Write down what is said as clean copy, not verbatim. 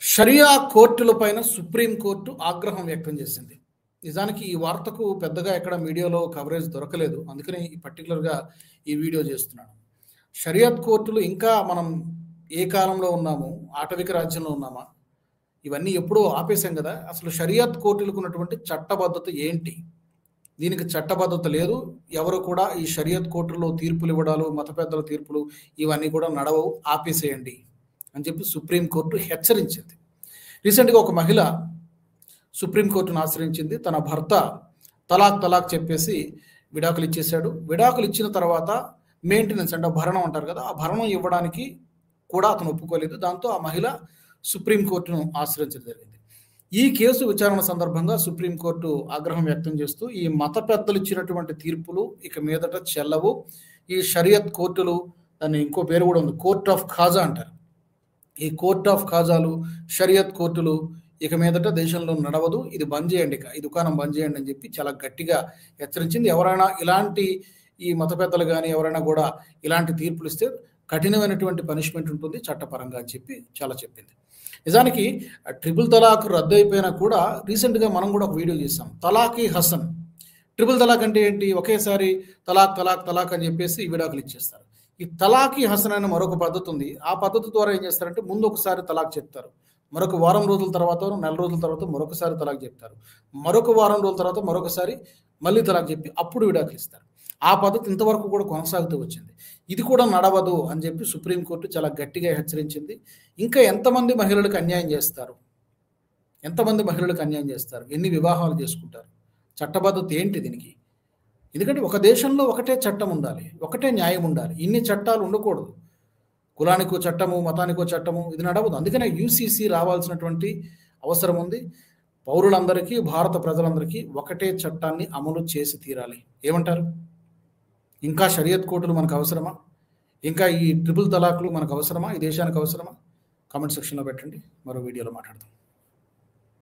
షరియా కోర్టుల పైన సుప్రీంకోర్టు ఆగ్రహం వ్యక్తం చేసింది. నిజానికి ఈ వార్తకు పెద్దగా ఎక్కడ మీడియాలో కవరేజ్ దొరకలేదు. అందుకని పర్టికులర్గా ఈ వీడియో చేస్తున్నాను. షరియత్ కోర్టులు ఇంకా మనం ఏ కాలంలో ఉన్నాము? ఆటవిక రాజ్యంలో ఉన్నామా? ఇవన్నీ ఎప్పుడూ ఆపేశాం కదా. అసలు షరియత్ కోర్టులకు ఉన్నటువంటి చట్టబద్ధత ఏంటి? దీనికి చట్టబద్ధత లేదు. ఎవరు కూడా ఈ షరియత్ కోర్టుల్లో తీర్పులు ఇవ్వడాలు, మత పెద్దల తీర్పులు ఇవన్నీ కూడా నడవవు, ఆపేసేయండి అని చెప్పి సుప్రీంకోర్టు హెచ్చరించింది. రీసెంట్గా ఒక మహిళ సుప్రీంకోర్టును ఆశ్రయించింది. తన భర్త తలాక్ చెప్పేసి విడాకులు ఇచ్చేశాడు. విడాకులు ఇచ్చిన తర్వాత మెయింటెనెన్స్ అంటే భరణం అంటారు కదా, ఆ భరణం ఇవ్వడానికి కూడా అతను ఒప్పుకోలేదు. దాంతో ఆ మహిళ సుప్రీంకోర్టును ఆశ్రయించడం జరిగింది. ఈ కేసు విచారణ సందర్భంగా సుప్రీంకోర్టు ఆగ్రహం వ్యక్తం చేస్తూ ఈ మత పెద్దలు ఇచ్చినటువంటి తీర్పులు ఇక మీదట చెల్లవు. ఈ షరియత్ కోర్టులు, దాన్ని ఇంకో పేరు కూడా ఉంది, కోర్ట్ ఆఫ్ ఖాజా అంటారు. ఈ కోర్ట్ ఆఫ్ ఖాజాలు, షరియత్ కోర్టులు ఇక మీదట దేశంలో నడవదు, ఇది బంద్ చేయండి, ఈ దుకాణం బంద్ చేయండి అని చెప్పి చాలా గట్టిగా హెచ్చరించింది. ఎవరైనా ఇలాంటి ఈ మత పెద్దలు కానీ ఎవరైనా కూడా ఇలాంటి తీర్పులు ఇస్తే కఠినమైనటువంటి పనిష్మెంట్ ఉంటుంది చట్టపరంగా అని చెప్పి చాలా చెప్పింది. నిజానికి ట్రిపుల్ తలాక్ రద్దు అయిపోయినా కూడా రీసెంట్గా మనం కూడా ఒక వీడియో చేసాం, తలాక్-ఈ హసన్. ట్రిపుల్ తలాక్ అంటే ఏంటి? ఒకేసారి తలాక్ అని చెప్పేసి విడాకులు ఇచ్చేస్తారు. ఈ తలాక్-ఈ హసన్ అనే మరొక పద్ధతి ఉంది. ఆ పద్ధతి ద్వారా ఏం చేస్తారంటే ముందు ఒకసారి తలాక్ చెప్తారు, మరొక వారం రోజుల తర్వాత, నెల రోజుల తర్వాత మరొకసారి తలాక్ చెప్తారు, మరొక వారం రోజుల తర్వాత మరొకసారి మళ్ళీ తలాక్ చెప్పి అప్పుడు విడాకులు ఇస్తారు. ఆ పద్ధతి ఇంతవరకు కూడా కొనసాగుతూ వచ్చింది. ఇది కూడా నడవదు అని చెప్పి సుప్రీంకోర్టు చాలా గట్టిగా హెచ్చరించింది. ఇంకా ఎంతమంది మహిళలకు అన్యాయం చేస్తారు? ఎంతమంది మహిళలకు అన్యాయం చేస్తారు? ఎన్ని వివాహాలు చేసుకుంటారు? చట్టబద్ధత ఏంటి దీనికి? ఎందుకంటే ఒక దేశంలో ఒకటే చట్టం ఉండాలి, ఒకటే న్యాయం ఉండాలి. ఇన్ని చట్టాలు ఉండకూడదు. కులానికో చట్టము, మతానికో చట్టము, ఇది నడవదు. అందుకనే యూసీసీ రావాల్సినటువంటి అవసరం ఉంది. పౌరులందరికీ, భారత ప్రజలందరికీ ఒకటే చట్టాన్ని అమలు చేసి తీరాలి. ఏమంటారు? ఇంకా షరియత్ కోర్టులు మనకు అవసరమా? ఇంకా ఈ ట్రిపుల్ తలాక్లు మనకు అవసరమా? ఈ దేశానికి అవసరమా? కామెంట్ సెక్షన్లో పెట్టండి. మరో వీడియోలో మాట్లాడదాం.